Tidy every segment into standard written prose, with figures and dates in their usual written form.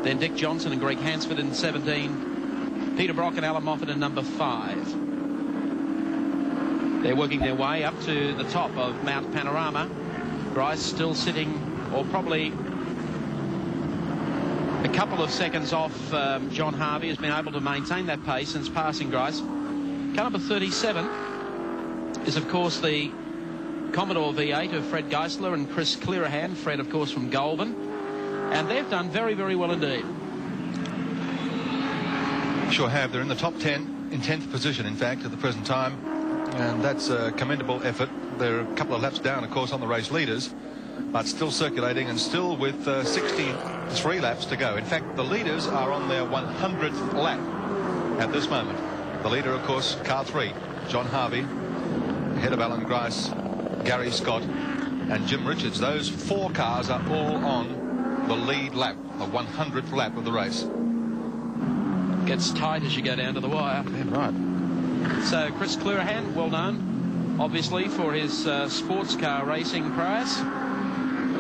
Then Dick Johnson and Greg Hansford in 17. Peter Brock and Alan Moffat in number 5. They're working their way up to the top of Mount Panorama. Grice still sitting, or probably a couple of seconds off John Harvey. Has been able to maintain that pace since passing Grice. Car number 37 is, of course, the Commodore V8 of Fred Geissler and Chris Clearahan. Fred, of course, from Goulburn. And they've done very, very well indeed. Sure have. They're in the top 10, in 10th position, in fact, at the present time. And that's a commendable effort. They're a couple of laps down, of course, on the race leaders, but still circulating and still with 63 laps to go. In fact, the leaders are on their 100th lap at this moment. The leader, of course, car 3, John Harvey, ahead of Alan Grice, Gary Scott and Jim Richards. Those 4 cars are all on the lead lap, the 100th lap of the race. Gets tight as you go down to the wire. Yeah, right. So Chris Clearahan, well known, obviously, for his sports car racing prowess.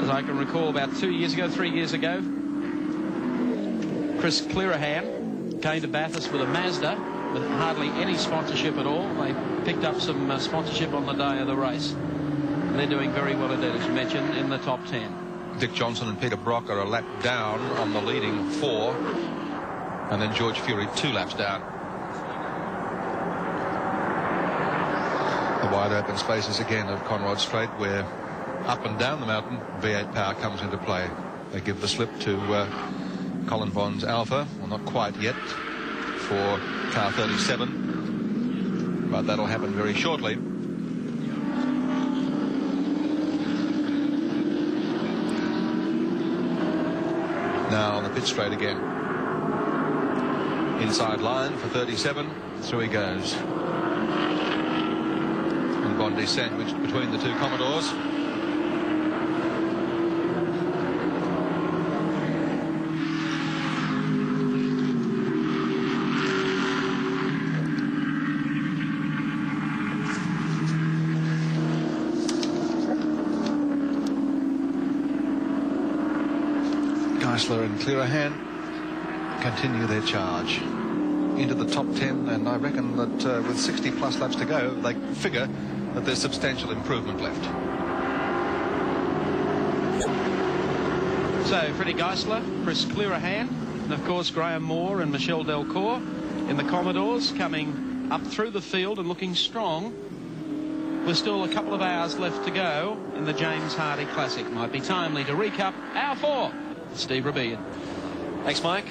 As I can recall, about 3 years ago, Chris Clearahan came to Bathurst with a Mazda with hardly any sponsorship at all. They picked up some sponsorship on the day of the race. And they're doing very well indeed, as you mentioned, in the top 10. Dick Johnson and Peter Brock are a lap down on the leading 4. And then George Fury 2 laps down. The wide open spaces again of Conrod Straight, where up and down the mountain V8 power comes into play. They give the slip to Colin Bond's Alpha. Well, not quite yet for car 37, but that'll happen very shortly. Now on the pit straight again. Inside line for 37. Through he goes. And Bondi sandwiched between the 2 Commodores. Geissler and Clearahan continue their charge into the top 10, and I reckon that with 60 plus laps to go, they figure that there's substantial improvement left. So Freddie Geissler, Chris Clearahan, and of course Graham Moore and Michelle Delcourt in the Commodores, coming up through the field and looking strong. With still a couple of hours left to go in the James Hardie Classic. Might be timely to recap hour 4. Steve Rabin. Thanks, Mike.